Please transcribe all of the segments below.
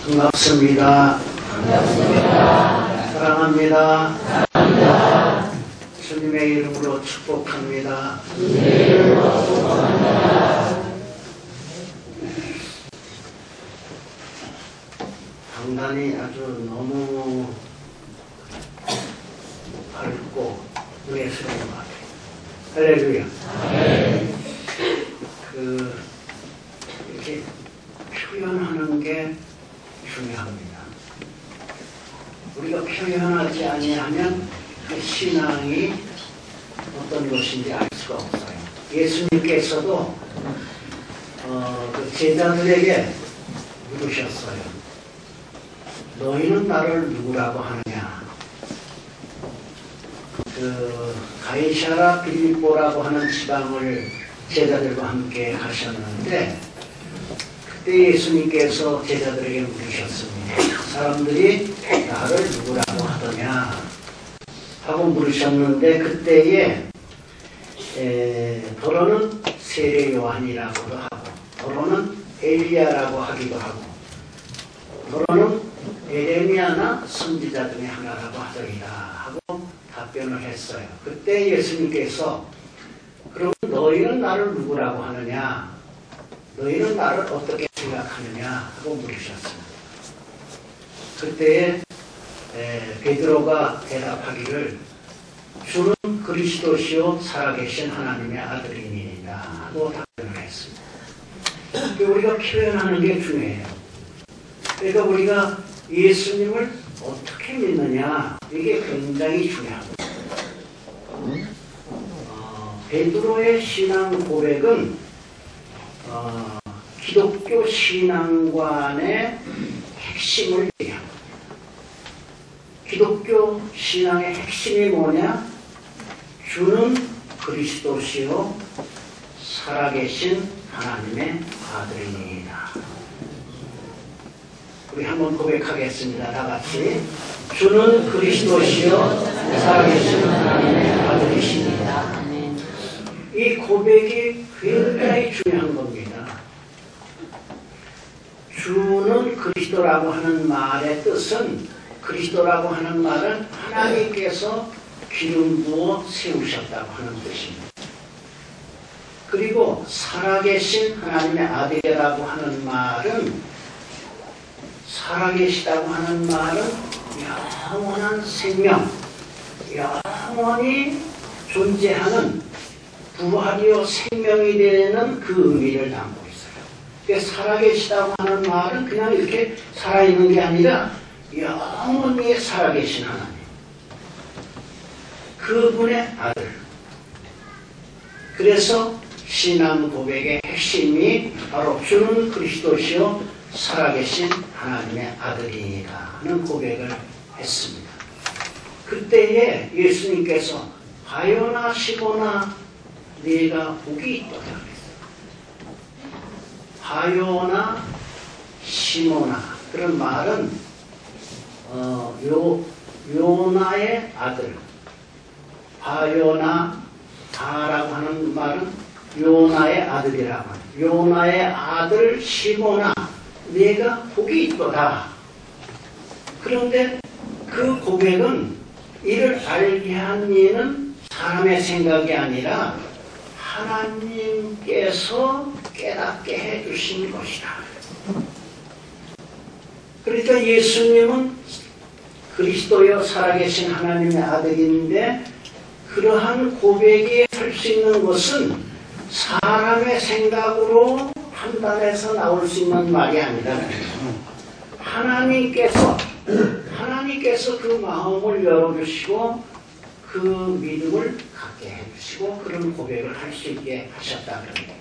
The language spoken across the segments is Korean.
반갑습니다. 사랑합니다. 주님의 이름으로 축복합니다. 강단이 아주 너무 밝고 은혜스러운 것 같아요. 할렐루야. 이렇게 표현하는 게 중요합니다. 우리가 표현하지 아니하면 그 신앙이 어떤 것인지 알 수가 없어요. 예수님께서도 그 제자들에게 물으셨어요. 너희는 나를 누구라고 하느냐? 그 가이사랴 빌립보라고 하는 지방을 제자들과 함께 가셨는데 그때 예수님께서 제자들에게 물으셨습니다. 사람들이 나를 누구라고 하더냐 하고 물으셨는데 그때에 더러는 세례 요한이라고도 하고 더러는 엘리야라고 하기도 하고 더러는 에레미야나 선지자 중에 하나라고 하더이다 하고 답변을 했어요. 그때 예수님께서 그럼 너희는 나를 누구라고 하느냐? 너희는 나를 어떻게 생각하느냐? 하고 물으셨습니다. 그때에 베드로가 대답하기를 주는 그리스도시요 살아계신 하나님의 아들이니이다 하고 답변을 했습니다. 우리가 표현하는 게 중요해요. 그러니까 우리가 예수님을 어떻게 믿느냐 이게 굉장히 중요합니다. 베드로의 신앙 고백은 기독교 신앙관의 핵심을 얘기합니다. 기독교 신앙의 핵심이 뭐냐? 주는 그리스도시요 살아계신 하나님의 아들이니이다. 우리 한번 고백하겠습니다. 다 같이. 주는 그리스도시요 살아계신 하나님의 아들이시니이다. 이 고백이 굉장히 중요한 겁니다. 주는 그리스도라고 하는 말의 뜻은 그리스도라고 하는 말은 하나님께서 기름 부어 세우셨다고 하는 뜻입니다. 그리고 살아계신 하나님의 아들이라고 하는 말은 살아계시다고 하는 말은 영원한 생명, 영원히 존재하는 부활이요 생명이 되는 그 의미를 담고 있어요. 그러니까 살아계시다고 하는 말은 그냥 이렇게 살아있는 게 아니라 영원히 살아계신 하나님, 그분의 아들. 그래서 신앙 고백의 핵심이 바로 주는 그리스도시요 살아계신 하나님의 아들이니라 하는 고백을 했습니다. 그때에 예수님께서 하요나 시보나 네가 복이 있도다 그랬어요. 하요나 시모나 그런 말은 요나의 아들, 하요나 다라고 하는 말은 요나의 아들이라고 합니다. 요나의 아들 시모나 네가 복이 있도다. 그런데 그 고백은 이를 알게 한 이는 사람의 생각이 아니라 하나님께서 깨닫게 해주신 것이다. 그러니까 예수님은 그리스도여 살아계신 하나님의 아들인데 그러한 고백이 할 수 있는 것은 사람의 생각으로 판단해서 나올 수 있는 말이 아니라 하나님께서 그 마음을 열어주시고 그 믿음을 갖게 해주시고 그런 고백을 할 수 있게 하셨다 그럽니다.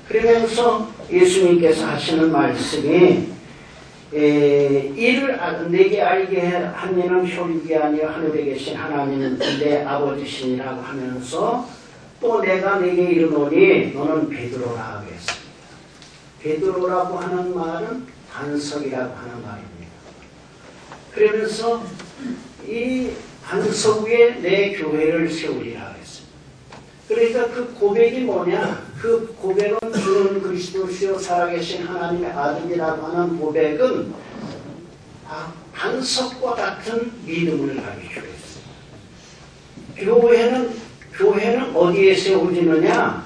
그러면서 예수님께서 하시는 말씀이 이를 내게 알게 한 이는 혈육이 아니라 하늘에 계신 하나님은 내 아버지시니라고 하면서 또 내가 내게 이르노니 너는 베드로라 그랬습니다. 베드로라고 하는 말은 반석이라고 하는 말입니다. 그러면서 이 반석 위에 내 교회를 세우리라 그랬습니다. 그러니까 그 고백이 뭐냐? 그 고백은 주는 그리스도시요 살아계신 하나님의 아들이라고 하는 고백은 반석과 같은 믿음을 가지고 있어요. 교회는 어디에 세워지느냐?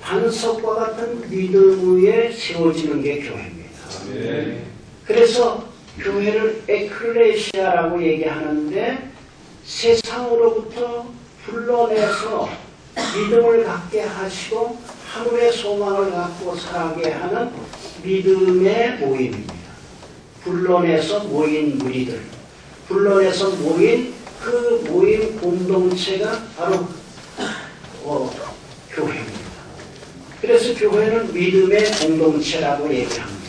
반석과 같은 믿음 위에 세워지는 게 교회입니다. 그래서 교회를 에클레시아라고 얘기하는데 세상으로부터 불러내서 믿음을 갖게 하시고 하늘의 소망을 갖고 살게 하는 믿음의 모임입니다. 불러내서 모인 무리들, 불러내서 모인 그 모임 공동체가 바로 교회입니다. 그래서 교회는 믿음의 공동체라고 얘기합니다.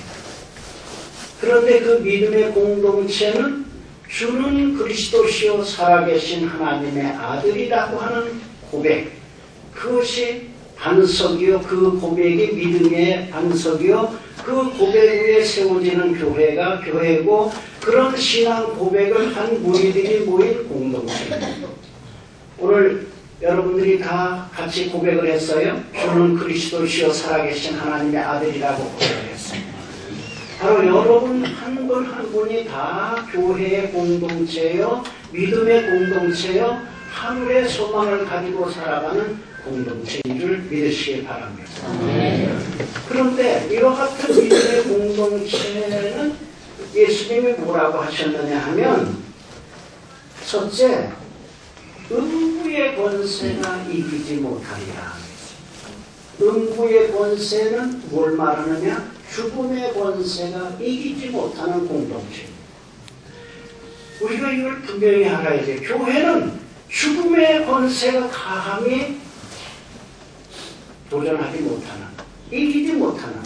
그런데 그 믿음의 공동체는 주는 그리스도시요 살아계신 하나님의 아들이라고 하는 고백, 그것이 반석이요, 그 고백이 믿음의 반석이요, 그 고백 위에 세워지는 교회가 교회고, 그런 신앙 고백을 한 무리들이 모인 공동체입니다. 오늘 여러분들이 다 같이 고백을 했어요. 주는 그리스도시요 살아계신 하나님의 아들이라고 고백을 했어요. 바로 여러분 한 분 한 분이 다 교회의 공동체요, 믿음의 공동체요, 하늘의 소망을 가지고 살아가는 공동체인 줄 믿으시기 바랍니다. 그런데 이와 같은 믿음의 공동체는 예수님이 뭐라고 하셨느냐 하면, 첫째, 음부의 권세가 이기지 못하리라. 음부의 권세는 뭘 말하느냐? 죽음의 권세가 이기지 못하는 공동체입니다. 우리가 이걸 분명히 알아야 돼요. 교회는 죽음의 권세가 감히 도전하지 못하는, 이기지 못하는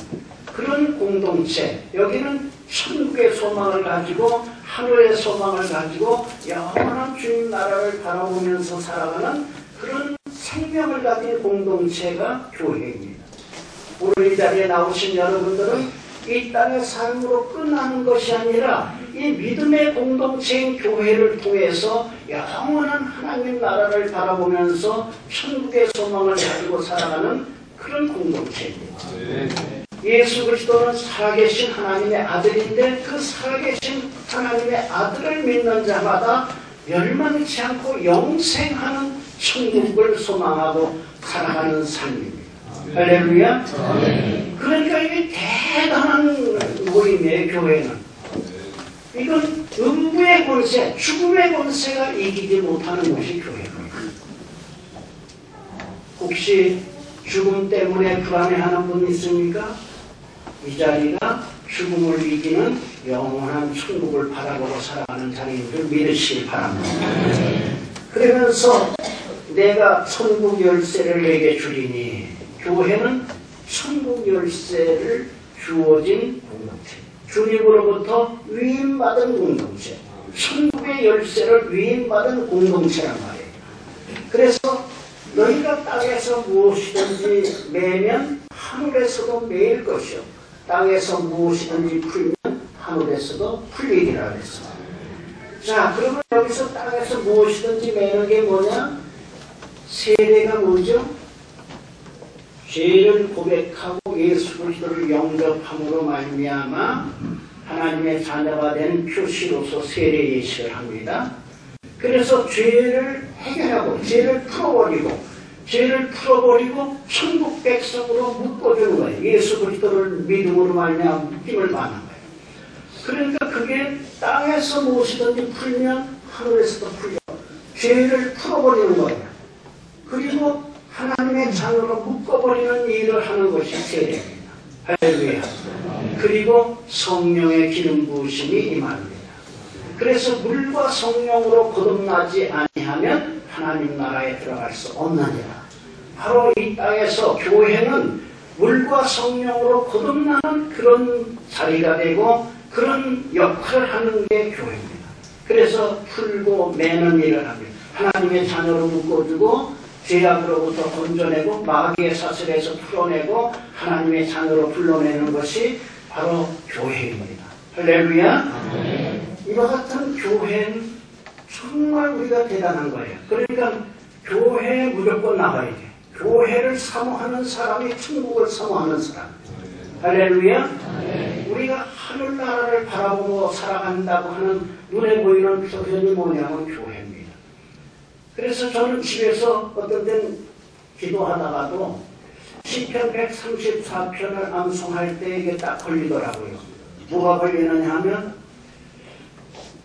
그런 공동체. 여기는 천국의 소망을 가지고 하늘의 소망을 가지고 영원한 주님 나라를 바라보면서 살아가는 그런 생명을 가진 공동체가 교회입니다. 오늘 이 자리에 나오신 여러분들은 이 땅의 삶으로 끝나는 것이 아니라 이 믿음의 공동체인 교회를 통해서 영원한 하나님 나라를 바라보면서 천국의 소망을 가지고 살아가는 그런 공동체입니다. 예수 그리스도는 살아계신 하나님의 아들인데, 그 살아계신 하나님의 아들을 믿는 자마다 멸망치 않고 영생하는 천국을 소망하고 살아가는 삶입니다. 할렐루야. 그러니까 이게 대단한 모임이에요. 교회는 이건 음부의 권세, 죽음의 권세가 이기지 못하는 것이 교회입니다. 혹시 죽음 때문에 불안해하는 분 있습니까? 이 자리가 죽음을 이기는 영원한 천국을 바라보고 살아가는 자리인 줄 믿으시기 바랍니다. 그러면서 내가 천국 열쇠를 내게 주리니, 교회는 천국 열쇠를 주어진 공동체, 주님으로부터 위임받은 공동체, 천국의 열쇠를 위임받은 공동체란 말이에요. 그래서 너희가 땅에서 무엇이든지 매면 하늘에서도 매일 것이요, 땅에서 무엇이든지 풀면 하늘에서도 풀리리라 그랬어. 자, 그러면 여기서 땅에서 무엇이든지 매는 게 뭐냐? 세례가 뭐죠? 죄를 고백하고 예수 그리스도를 영접함으로 말미암아 하나님의 자녀가 된 표시로서 세례 예식을 합니다. 그래서 죄를 해결하고 죄를 풀어버리고 천국 백성으로 묶어주는 거예요. 예수 그리스도를 믿음으로 말미암아 묶임을 받는 거예요. 그러니까 그게 땅에서 무엇이든지 풀면 하늘에서도 풀려. 죄를 풀어버리는 거예요. 그리고 하나님의 자녀로 묶어버리는 일을 하는 것이 세례입니다. 할렐루야. 그리고 성령의 기름 부으심이 임합니다. 그래서 물과 성령으로 거듭나지 아니하면 하나님 나라에 들어갈 수 없느니라. 바로 이 땅에서 교회는 물과 성령으로 거듭나는 그런 자리가 되고 그런 역할을 하는 게 교회입니다. 그래서 풀고 매는 일을 합니다. 하나님의 자녀로 묶어주고 죄악으로부터 건져내고 마귀의 사슬에서 풀어내고 하나님의 자녀로 불러내는 것이 바로 교회입니다. 할렐루야. 이와 같은 교회는 정말 우리가 대단한 거예요. 그러니까 교회에 무조건 나가야 돼. 교회를 사모하는 사람이 천국을 사모하는 사람. 할렐루야. 우리가 하늘나라를 바라보고 살아간다고 하는 눈에 보이는 표현이 뭐냐면 교회입니다. 그래서 저는 집에서 어떤 때는 기도하다가도 시편 134편을 암송할 때 이게 딱 걸리더라고요. 뭐가 걸리느냐 하면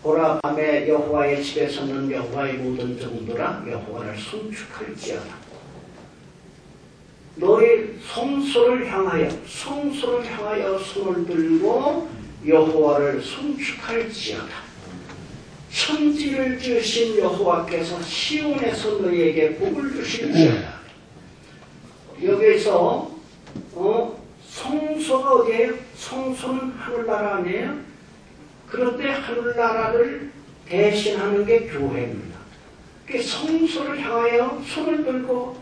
보라 밤에 여호와의 집에 서는 여호와의 모든 종들아 여호와를 송축할지어다. 너희 성소를 향하여 손을 들고 여호와를 송축할지어다. 천지를 지으신 여호와께서 시온에서 너희에게 복을 주실지어다. 여기서 성소가 어디예요? 성소는 하늘나라 아니에요? 그런데 하늘나라를 대신하는 게 교회입니다. 성소를 향하여 손을 들고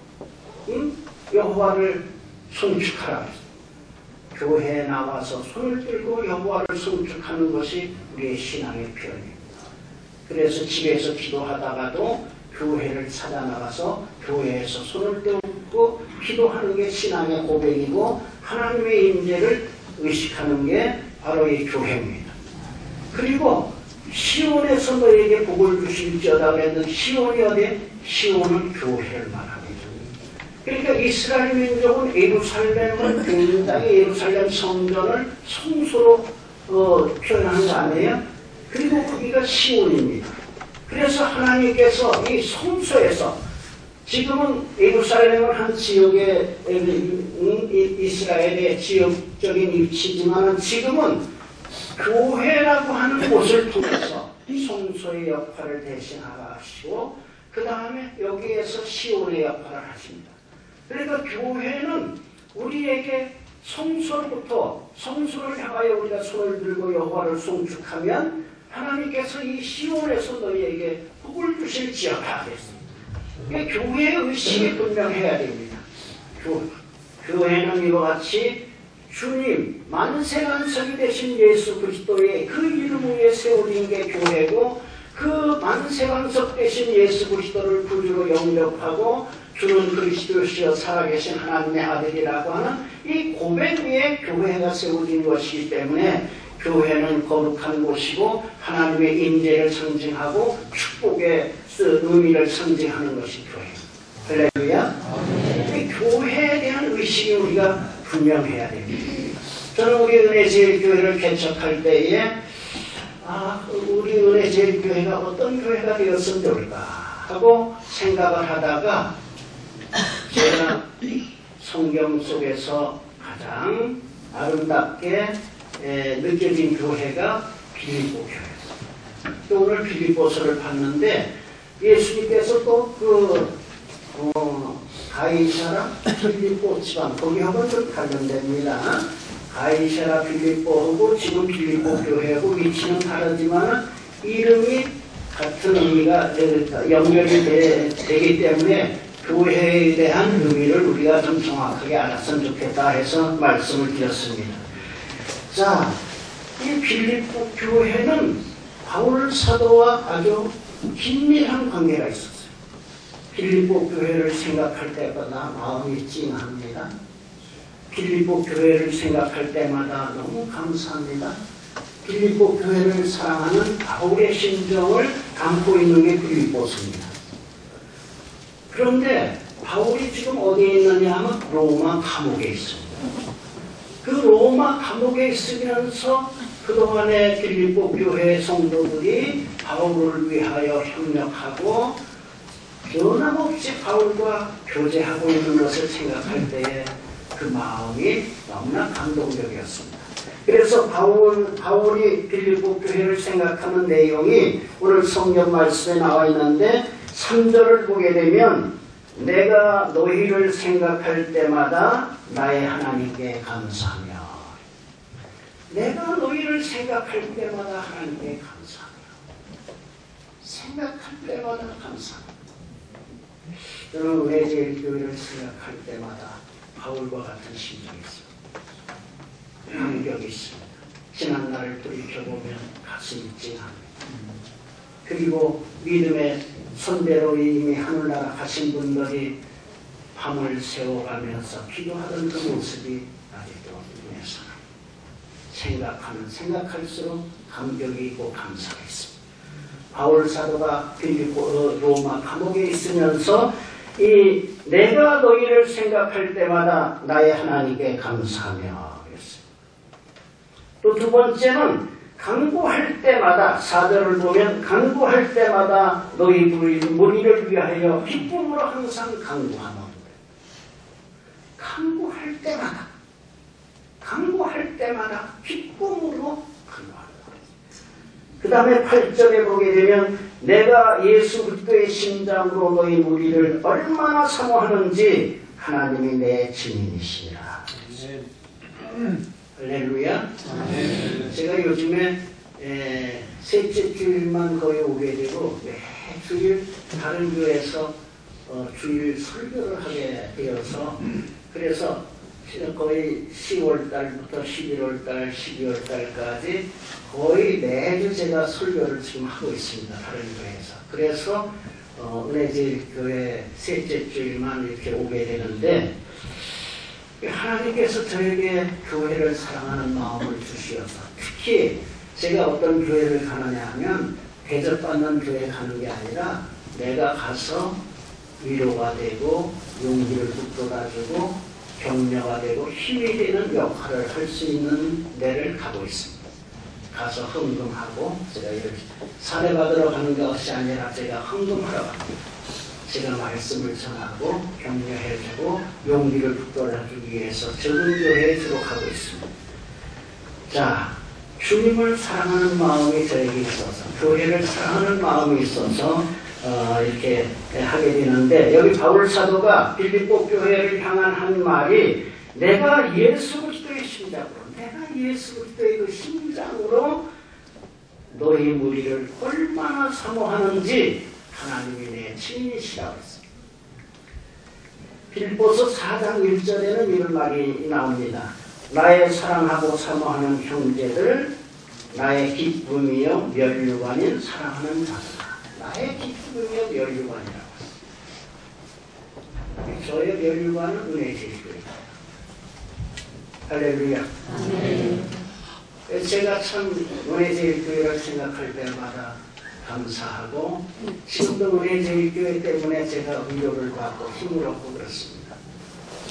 여호와를 송축하라. 교회에 나와서 손을 들고 여호와를 송축하는 것이 우리의 신앙의 표현입니다. 그래서 집에서 기도하다가도 교회를 찾아나가서 교회에서 손을 들고 기도하는 게 신앙의 고백이고 하나님의 임재를 의식하는 게 바로 이 교회입니다. 그리고 시온에서 너에게 복을 주실지어다 그랬는데 시온이 어디에? 시온은 교회를 말합니다. 그러니까 이스라엘 민족은 예루살렘을 굉장히 예루살렘 성전을 성소로 표현한 거 아니에요? 그리고 거기가 시온입니다. 그래서 하나님께서 이 성소에서 지금은 예루살렘은 한 지역의 이스라엘의 지역적인 위치지만 지금은 교회라고 하는 곳을 통해서 성소의 역할을 대신하시고 그 다음에 여기에서 시온의 역할을 하십니다. 그러니까 교회는 우리에게 성소를 향하여 우리가 손을 들고 여호와를 송축하면 하나님께서 이 시온에서 너희에게 복을 주실지어다 하겠습니다. 교회의 의식이 분명해야 됩니다. 교회는 이와 같이 주님 만세만석이 되신 예수 그리스도의 그 이름 위에 세워진 게 교회고 그 만세만석 되신 예수 그리스도를 구주로 영접하고 주는 그리스도시여 살아계신 하나님의 아들이라고 하는 이 고백 위에 교회가 세워진 것이기 때문에 교회는 거룩한 곳이고 하나님의 임재를 상징하고 축복의 의미를 상징하는 것이 교회입니다. 할렐루야. 교회에 대한 의식이 우리가 분명해야 됩니다. 저는 우리 은혜제일교회를 개척할 때에 우리 은혜제일교회가 어떤 교회가 되었으면 좋을까 하고 생각을 하다가 제가 성경 속에서 가장 아름답게 느껴진 교회가 빌립보 교회였어요. 또 오늘 빌립보서를 봤는데 예수님께서 또 가이사라 빌립보 지방 거기하고는 좀 관련됩니다. 가이사라 빌립보하고 지금 빌립보 교회하고 위치는 다르지만 이름이 같은 의미가 연결이 되기 때문에 교회에 대한 의미를 우리가 좀 정확하게 알았으면 좋겠다 해서 말씀을 드렸습니다. 자, 이 빌립보 교회는 바울 사도와 아주 긴밀한 관계가 있었어요. 빌립보 교회를 생각할 때마다 마음이 찡합니다. 빌립보 교회를 생각할 때마다 너무 감사합니다. 빌립보 교회를 사랑하는 바울의 심정을 담고 있는 게 빌립보서입니다. 그런데 바울이 지금 어디에 있느냐 하면 로마 감옥에 있습니다. 그 로마 감옥에 있으면서 그동안의 빌립보 교회 성도들이 바울을 위하여 협력하고 변함없이 바울과 교제하고 있는 것을 생각할 때에 그 마음이 너무나 감동적이었습니다. 그래서 바울이 빌립보 교회를 생각하는 내용이 오늘 성경 말씀에 나와 있는데 3절을 보게 되면 내가 너희를 생각할 때마다 나의 하나님께 감사하며 내가 너희를 생각할 때마다 하나님께 감사하며 생각할 때마다 감사하며 저는 은혜제일교회를 생각할 때마다 바울과 같은 심정이 있습니다. 감격이 있습니다. 지난 날을 돌이켜보면 가슴이 찡합니다. 그리고 믿음의 선배로 이미 하늘나라 가신 분들이 밤을 새워가면서 기도하던 그 모습이 아직도 눈에서 생각할수록 감격이 있고 감사가 있습니다. 바울 사도가 빌립보 로마 감옥에 있으면서 내가 너희를 생각할 때마다 나의 하나님께 감사하며 그랬어요. 또 두 번째는 간구할 때마다, 4절을 보면 간구할 때마다 너희 무리를 위하여 기쁨으로 항상 간구하노. 간구할 때마다 기쁨으로 간구한다. 그 다음에 8절에 보게 되면 내가 예수 그리스도의 심장으로 너희 무리를 얼마나 사모하는지 하나님이 내 증인이시니라. 할렐루야. 제가 요즘에 셋째 주일만 거의 오게 되고 매 주일 다른 교회에서 주일 설교를 하게 되어서 그래서 거의 10월달부터 11월달, 12월달까지 거의 매주 제가 설교를 지금 하고 있습니다. 다른 교회에서. 그래서 은혜제일교회 셋째 주일만 이렇게 오게 되는데 하나님께서 저에게 교회를 사랑하는 마음을 주시어서 특히 제가 어떤 교회를 가느냐 하면 대접받는 교회에 가는 게 아니라 내가 가서 위로가 되고 용기를 북돋아주고 격려가 되고 힘이 되는 역할을 할 수 있는 데를 가고 있습니다. 가서 헌금하고 제가 사례받으러 가는 것이 아니라 제가 헌금하러 갑니다. 제가 말씀을 전하고 격려해주고 용기를 북돋아주기 위해서 적은 교회에 주로 가고 있습니다. 자, 주님을 사랑하는 마음이 저에게 있어서 교회를 사랑하는 마음이 있어서 이렇게 하게 되는데 여기 바울 사도가 빌립보 교회를 향한 한 말이 내가 예수 그리스도의 심장으로 내가 예수 그리스도의 그 심장으로 너희 무리를 얼마나 사모하는지 하나님이 내 증인이시라고 했습니다. 빌립보서 4장 1절에는 이런 말이 나옵니다. 나의 사랑하고 사모하는 형제들 나의 기쁨이요 면류관인 사랑하는 자들 나의 기쁨이요 면류관이라고 했습니다. 저의 면류관은 은혜제일교회입니다. 할렐루야. 제가 참 은혜제일교회를 생각할 때마다 감사하고 지금도 은혜제일교회 때문에 제가 위로를 받고 힘을 얻고 그렇습니다.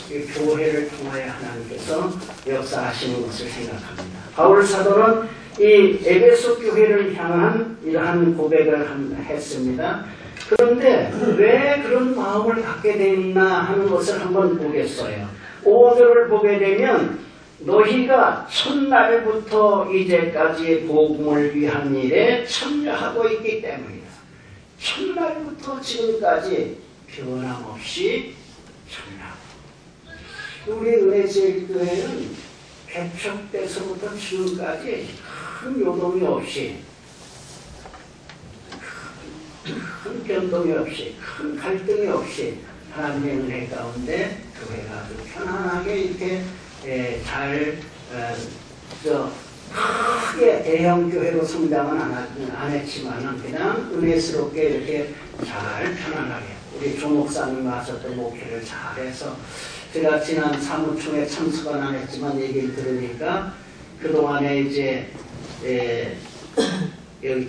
이 교회를 통하여 하나님께서 역사하시는 것을 생각합니다. 바울 사도는 이 에베소 교회를 향한 이러한 고백을 했습니다. 그런데 왜 그런 마음을 갖게 됐나 하는 것을 한번 보겠어요. 5절을 보게 되면 너희가 첫날부터 이제까지 복음을 위한 일에 참여하고 있기 때문이다. 첫날부터 지금까지 변함없이 참여하고 우리 은혜제일교회는 개척때서부터 지금까지 큰 요동이 없이 큰 변동이 없이 큰 갈등이 없이 하나님의 은혜 가운데 교회가 아주 편안하게 이렇게 잘 크게 대형 교회로 성장은 안 했지만은 그냥 은혜스럽게 이렇게 잘 편안하게 우리 조 목사님 와서 또 목회를 잘해서 제가 지난 사무총회 참석은 안 했지만 얘기를 들으니까 그동안에 이제 여기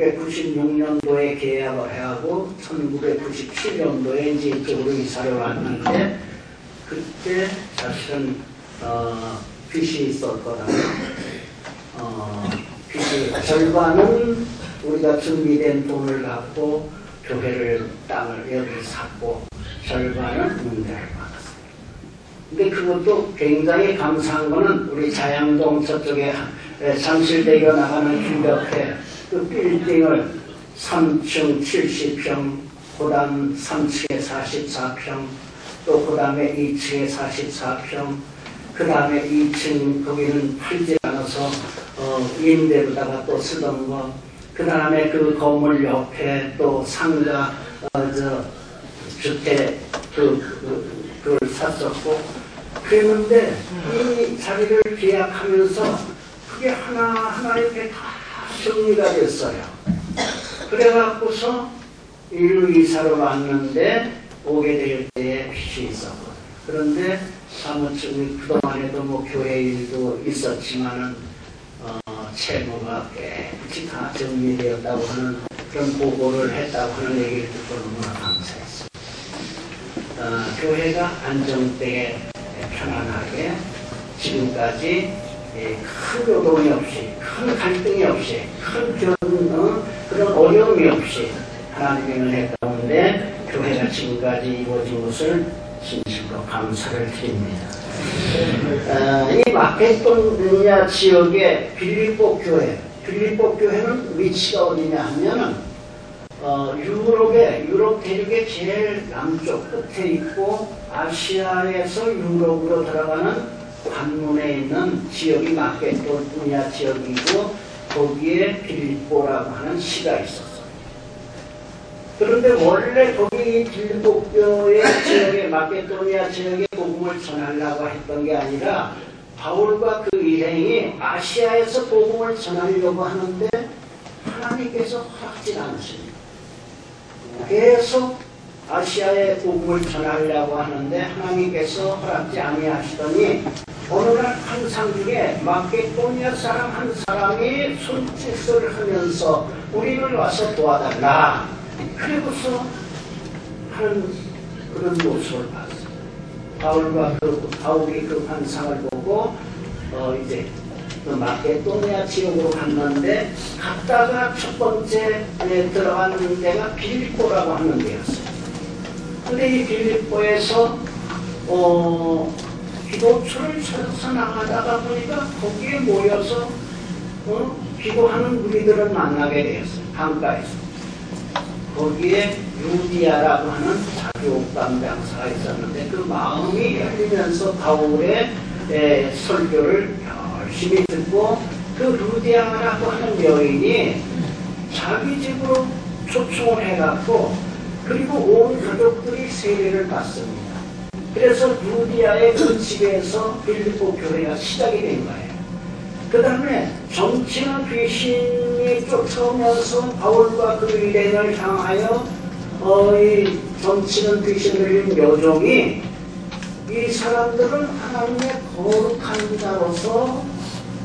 1996년도에 계약을 해하고 1997년도에 이제 이쪽으로 이사를 왔는데 그때 사실은 빚이 있었거든요. 빚이 절반은 우리가 준비된 돈을 갖고 교회를 땅을 여기 샀고 절반은 문제를 받았어요. 근데 그것도 굉장히 감사한 거는 우리 자양동 저쪽에 잠실대교 나가는 길 옆에 그 빌딩을 3층 70평, 그 다음 3층에 44평, 또 그 다음에 2층에 44평, 그 다음에 2층 거기는 팔지 않아서 임대로다가 또 쓰던 거, 그 다음에 그 건물 옆에 또 상가 주택 그걸 샀었고 그랬는데 이 자리를 계약하면서 그게 하나하나 이렇게 다 정리가 됐어요. 그래갖고서 일루 이사로 왔는데 오게 될 때에 빚이 있었거든. 그런데 사무총이 그동안에도 뭐 교회 일도 있었지만은 채무가 깨끗이 다 정리되었다고 하는 그런 보고를 했다고 하는 얘기를 듣고 너무나 감사했습니다. 교회가 안정되게 편안하게 지금까지 큰 요동이 없이, 큰 갈등이 없이, 큰 그런 어려움이 없이 하나님의 은혜 가운데 교회가 지금까지 이루어진 것을 진심으로 감사를 드립니다. 이 마케도니아 지역의 빌립보 교회는 위치가 어디냐 하면은 유럽 대륙의 제일 남쪽 끝에 있고 아시아에서 유럽으로 들어가는 관문에 있는 지역이 마케도니아 지역이고 거기에 빌립보라고 하는 시가 있었어요. 그런데 원래 거기 빌립보 교회 지역에 마케도니아 지역에 복음을 전하려고 했던 게 아니라 바울과 그 일행이 아시아에서 복음을 전하려고 하는데 하나님께서 허락지 않으십니다. 계속 아시아에 복음을 전하려고 하는데 하나님께서 허락지 아니하시더니 어느 날 환상 중에 마케도니아 사람 한 사람이 손짓을 하면서 우리를 와서 도와달라. 그리고서 하는 그런 모습을 봤어요. 바울이 그 환상을 보고 이제 그 마케도니아 지역으로 갔는데 갔다가 첫 번째 들어가는 데가 빌립보라고 하는 데였어요. 근데 이 빌립보에서 기도처를 찾아서 나가다가 보니까 거기에 모여서 기도하는 무리들을 만나게 되었어요. 강가에서. 거기에 루디아라고 하는 자교옥감 장사가 있었는데 그 마음이 열리면서 바울의 설교를 열심히 듣고 그 루디아라고 하는 여인이 자기 집으로 초청을 해갖고 그리고 온 가족들이 세례를 받습니다. 그래서 루디아의 그 집에서 빌립보 교회가 시작이 된 거예요. 그 다음에 정치는 귀신이 쫓아오면서 바울과 그 일행을 향하여 이 정치는 귀신 들린 여종이 이 사람들은 하나님의 거룩한 자로서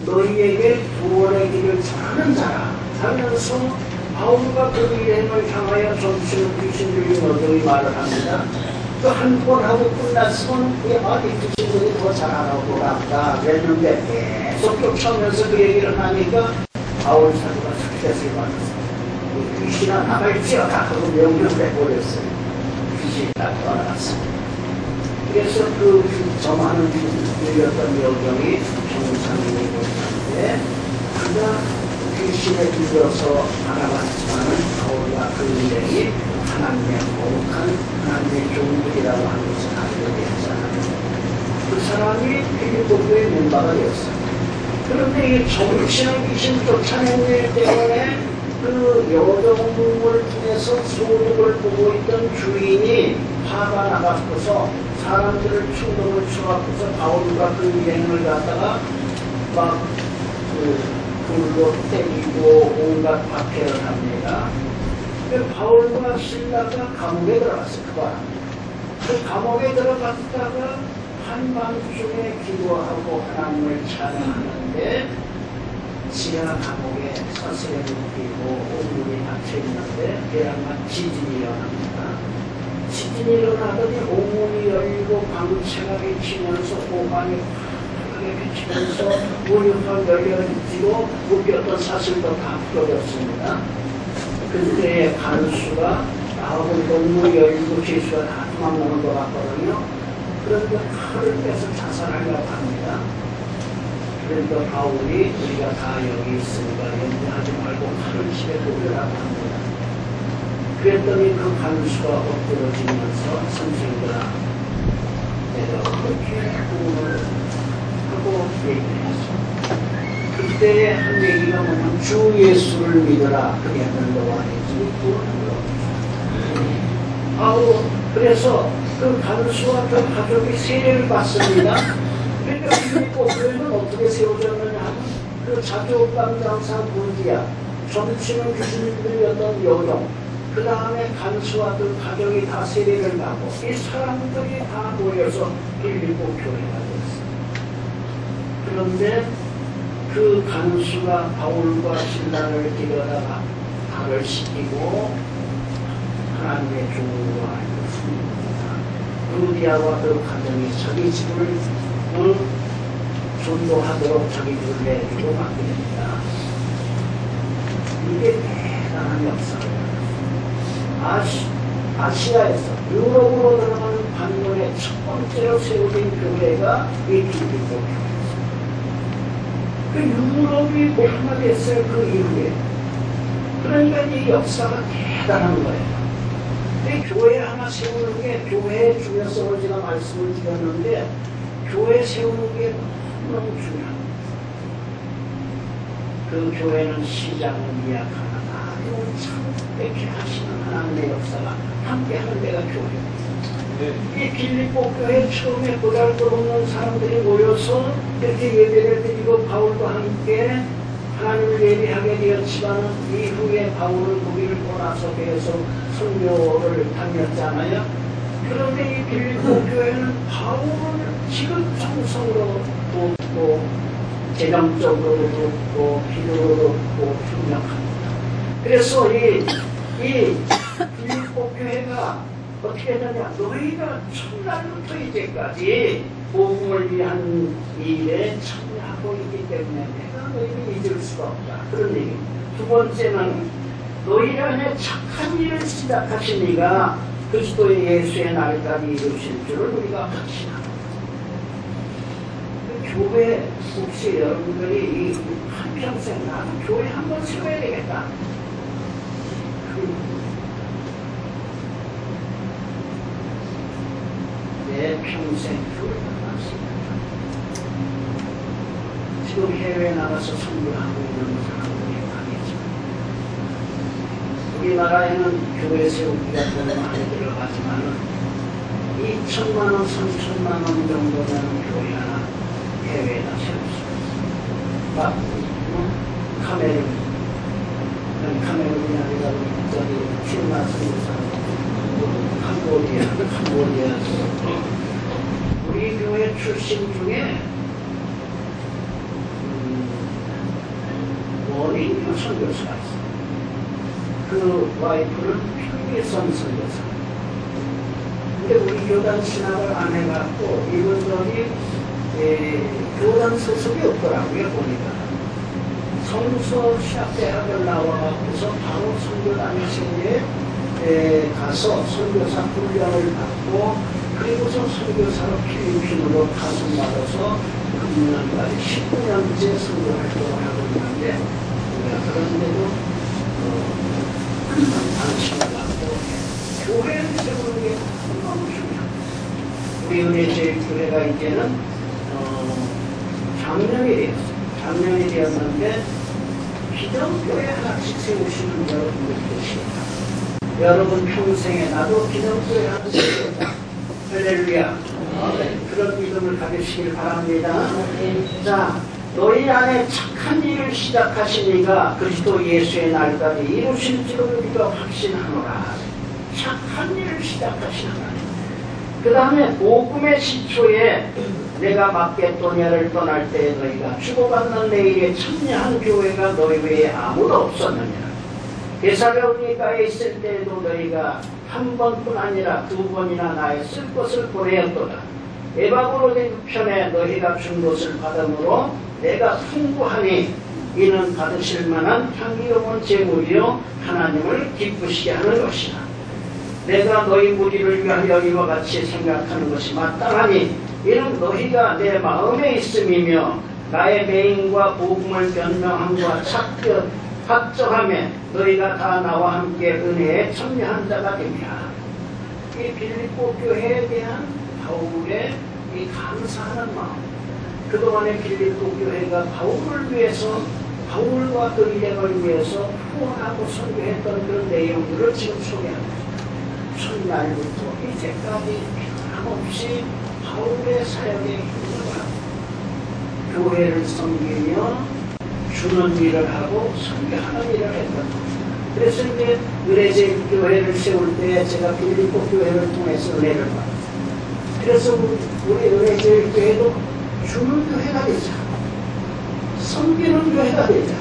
너희에게 구원의 길을 전하는 자라 하면서 바울과 그 일행을 향하여 정치는 귀신 들린 여종이 말을 합니다. 또 한 번 하고 끝났으면 이 귀신들이 더 잘하라고 같다 그랬는데 계속 쫓아오면서 그 얘기를 하니까 바울 사도가 스트레스를 받았어요. 귀신아 나갈지어다 하고 명령을 해버렸어요. 귀신이 딱 떠나갔어요. 그래서 그 점하는 들렸던 여경이 정상인이 보였는데 그가 귀신에 들려서 알아봤지만은 바울과 그 일행이 하나님의 거룩한 하나님의 종들이라고 하는 것을 알게 되었잖아요. 그 사람이 빌립보교의 멤버가 되었어요. 그런데 이 정치는 귀신 쫓아낸 일 때문에 그 여종을 통해서 소득을 보고 있던 주인이 화가 나갖고서 사람들을 충동을 쳐갖고서 바울과 그 일행을 갖다가 막 불로 때리고 온갖 박해를 합니다. 바울과 실라가 감옥에 들어갔어요. 그 감옥에 들어갔다가 한밤중에 기도하고 하나님을 찬양하는데 지하 감옥에 사슬에 묶이고 온몸이 닫혀있는데 계란만 지진이 일어납니다. 지진이 일어나더니 온몸이 열리고 광채가 비치면서 오반이 크게 비치면서 문이 열려지고 묶였던 사슬도 다 풀어졌습니다. 그때 간수가 나오고 너무 열리고 죄수가 다 도망가는 것 같거든요. 그런데 칼을 빼서 자살하려고 합니다. 그런데 바울이 우리가 다 여기 있으니까 염려하지 말고 칼을 집에 놓으라고 합니다. 그랬더니 그 간수가 엎드러지면서 선생들아 내가 그렇게 구원을 하고 얘기했어. 그때의 한 얘기가 뭐냐면 주 예수를 믿어라. 그리하면 너와 내 집이 구원을 얻으리라. 그래서 그 간수와 그 가족이 세례를 받습니다. 그러니까 빌립보 교회는 어떻게 세워졌느냐 하면 그 자교옥감 장사 루디아, 점치는 귀신들이었던 여종, 그 다음에 간수와들 가정이 다 세례를 가고 이 사람들이 다 모여서 빌립보 교회가 됐어요. 그런데 그 간수가 바울과 신라를 데려다가 발을 씻기고 하나님의 종과 있습니다. 루디아와 그 가정이 자기 집을 전도하도록 자기 집을 내주고 맡깁니다. 이게 대단한 역사예요. 아시아에서 유럽으로 들어가는 반면에 첫 번째로 세워진 교회가 이 빌립보 교회였어요. 그 유럽이 뭐가 됐어요, 그 이후에. 그러니까 이 역사가 대단한 거예요. 이 교회 하나 세우는 게 교회의 중요성을 제가 말씀을 드렸는데 교회 세우는 게 너무 중요합니다. 그 교회는 시작을 이야기하나 아주 참되게 하시는 하나님의 역사가 함께하는 데가 교회입니다. 이 빌립보 교회 처음에 보잘것없는 사람들이 모여서 이렇게 예배를 드리고 바울과 함께 하나님을 예배하게 되었지만 이후에 바울은 거기를 떠나서 계속 선교를 다녔잖아요. 그런데 이 빌립보 교회는 바울을 지극정성으로 돕고 재정적으로 돕고 기도로 돕고 협력합니다. 그래서 이 빌립보 교회가 어떻게 되냐, 너희가 첫날부터 이제까지 복음을 위한 일에 참여하고 있기 때문에 내가 너희를 잊을 수가 없다. 그런 얘기. 두 번째는 너희 안에 착한 일을 시작하신 이가 그리스도의 예수의 날까지 이루실 줄을 우리가 확신합니다. 교회 혹시 여러분들이 한평생 나는 교회 한번 세워야 되겠다. 내 평생 교회가 맞습니다. 지금 해외에 나가서 선교하고 있는 사람들이 많이 있습니다. 우리나라에는 교회 세우기가 너무 많이 들어가지만 2천만 원, 3천만 원 정도 되는 교회 하나 해외에다 세울 수 있어요. 카메룬이 아니라 저기 튀어나서 캄보디아 우리 교회 출신 중에 원인 선교사가 있어요. 그 와이프는 평일선 선교사. 근데 우리 교단 신학을 안 해갖고 이분들이 교단 소속이 없더라고요. 보니까 성서 시합대학을 나와갖고서 바로 선교단 생에 가서 선교사 훈련을 받고 그리고서 선교사로 필리핀으로 파송받아서 금년까지 19년째 선교 활동을 하고 있는데 그런데도 관심을 갖고 교회를 세우는 게 너무 중요합니다. 우리 은혜제일교회가 이제는 작년이 되었어요. 작년이 되었는데 기독교회 하나씩 세우시는 여러분들 계십니다. 여러분 평생에 나도 기독교회 하나 세우겠다. 할렐루야. 그런 믿음을 가지시길 바랍니다. 자, 너희 안에 착한 일을 시작하신 이가 그리스도 예수의 날까지 이루실 줄을 우리가 확신하노라. 착한 일을 시작하신 하나님. 그 다음에 복음의 시초에 내가 마게도냐를 떠날 때 너희가 주고받는 내일에 참여한 교회가 너희 외에 아무도 없었느니라. 데살로니가에 있을 때에도 너희가 한 번뿐 아니라 두 번이나 나의 쓸 것을 보내었도다. 에바브로데 편에 너희가 준 것을 받음으로 내가 풍부하니 이는 받으실 만한 향기로운 제물이요 하나님을 기쁘시게 하는 것이다. 내가 너희 무리를 위하여 이와 같이 생각하는 것이 마땅하니 이는 너희가 내 마음에 있음이며 나의 맹인과 복음을 변명함과 확정함에 너희가 다 나와 함께 은혜에 참여한 자가 됩니다. 이 빌립보 교회에 대한 바울의 이 감사하는 마음, 그동안의 빌립보 교회가 바울을 위해서 바울과 그 일행을 위해서 후원하고 선교했던 그런 내용들을 지금 소개합니다. 첫날부터 이제까지 변함없이 바울의 사역에 힘을 하고 교회를 섬기며 주는 일을 하고 선교하는 일을 했던 겁니다. 그래서 이제 의뢰제 교회를 세울 때 제가 빌립보 교회를 통해서 은혜를 받았어요. 그래서 우리 의뢰제 교회도 주는 교회가 되자. 섬기는 교회가 되자.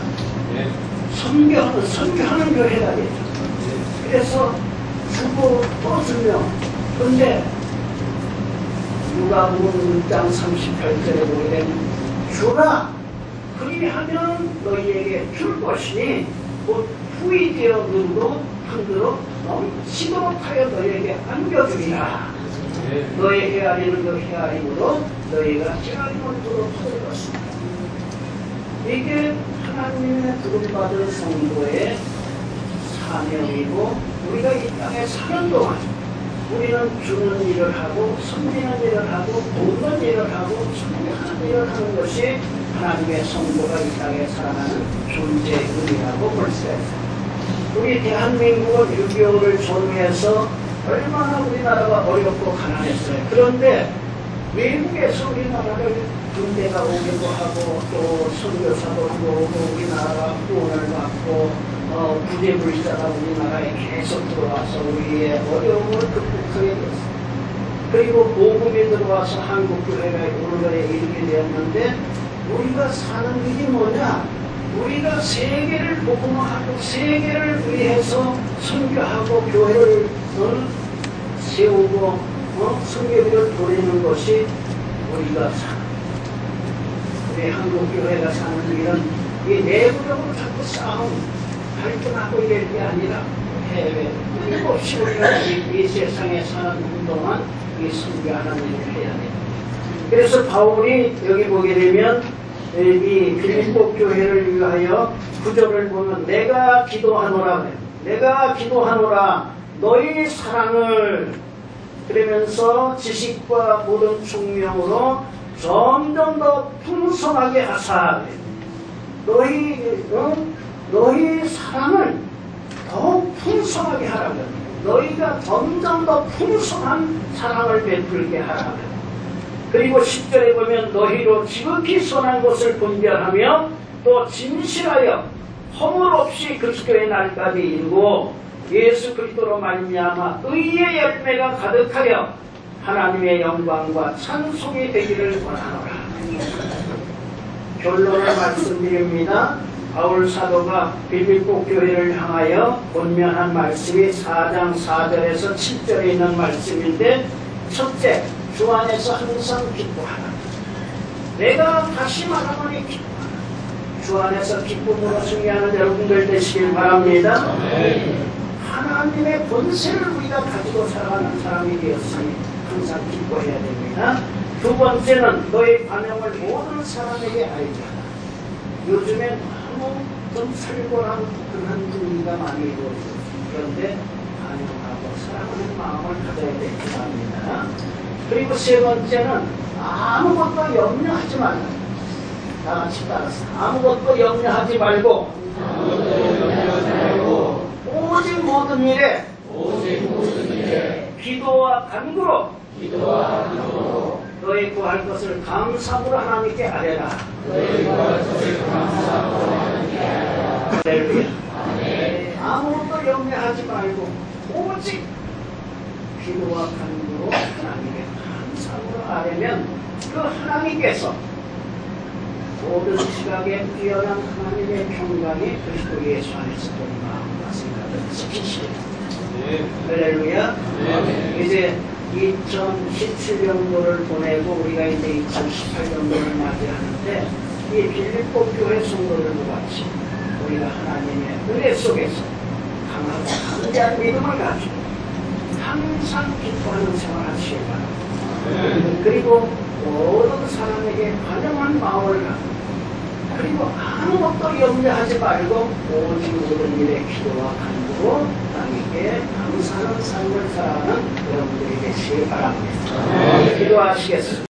선교하는 교회가 되자. 그래서 주고 또 주며. 근데 누가복음 6장 38절에 보게 되면 주라 그리하면 너희에게 줄 것이니 곧 후이 되어 눈으로 한그릇 넘치도록 하여 너희에게 안겨주리라. 너희 헤아리는 그 헤아림으로 너희가 헤아림을 도록 것이다. 이게 하나님의 부름받은 성도의 사명이고 우리가 이 땅에 사는 동안 우리는 주는 일을 하고 섬기는 일을 하고 돕는 일을 하고 섬기는 일을 하는 것이 하나님의 성도가 이 땅에 살아가는 존재의미라고 볼 수 있습니다. 우리 대한민국은 6.25를 전후해서 얼마나 우리나라가 어렵고 가난했어요. 그런데 외국에서 우리나라를 군대가 오기도 하고 또 선교사도 오고 우리나라가 후원을 받고 부재불자가 우리나라에 계속 들어와서 우리의 어려움을 극복하게 됐어요. 그리고 복음이 들어와서 한국교회가 오늘날에 이르게 되었는데 우리가 사는 일이 뭐냐? 우리가 세계를 복음화하고 세계를 위해서 선교하고 교회를 세우고 선교를 보내는 것이 우리가 사는 우리 한국교회가 사는 일은 이 내부적으로 자꾸 싸움 발전하고 이럴 게 아니라 해외 끊임없이 우리가 이 세상에 사는 동안 이 선교하는 일을 해야 돼요. 그래서 바울이 여기 보게 되면 이 빌립보 교회를 위하여 구절을 보면 내가 기도하노라 그래요. 내가 기도하노라 너희 사랑을 그러면서 지식과 모든 총명으로 점점 더 풍성하게 하사 너희 사랑을 더욱 풍성하게 하라고 너희가 점점 더 풍성한 사랑을 베풀게 하라고 그리고 10절에 보면 너희로 지극히 선한 것을 분별하며 또 진실하여 허물 없이 그리스도의 날까지 이루고 예수 그리스도로 말미암아 의의 열매가 가득하여 하나님의 영광과 찬송이 되기를 원하노라. 결론을 말씀드립니다. 바울 사도가 빌립보 교회를 향하여 권면한 말씀이 4장 4절에서 7절에 있는 말씀인데 첫째, 주 안에서 항상 기뻐하라. 내가 다시 말하노니 기뻐하라. 주 안에서 기쁨으로 승리하는 여러분들 되시길 바랍니다. 하나님의 본세를 우리가 가지고 살아가는 사람이 되었으니 항상 기뻐해야 됩니다. 두 번째는 너의 반응을 모든 사람에게 알게 하라. 요즘엔 너무 좀 살벌한 그런 분위기가 많이 이루어지고 그런데 반응하고 사랑하는 마음을 가져야 되기 바랍니다. 그리고 세 번째는 아무것도 염려하지 말라. 다 같이 따라서 아무것도 염려하지 말고 오직 모든 일에 기도와 간구로 너희 구할 것을 감사함으로 하나님께 아뢰라. 할렐루야. 아무것도 염려하지 말고 오직 기도와 간구로 하나님께 감사함으로 아뢰면 그 하나님께서 모든 시각에 뛰어난 하나님의 평강이 그리스도 예수 안에서 우리 마음과 생각을 지키시리라. 할렐루야. 이제 2017년도를 보내고 우리가 이제 2018년도를 맞이하는데 이 빌립보 교회 성도들과 같이 우리가 하나님의 은혜 속에서 강하고 강대한 믿음을 가지고 항상 기뻐하는 생활을 하시기 바랍니다. 그리고 모든 사람에게 환영한 마음을 갖고 그리고 아무것도 염려하지 말고 오직 모든 일에 기도와 간구로 하나님께 감사하는 삶을 살아가는 여러분들이 되시기 바랍니다. 기도하시겠습니다.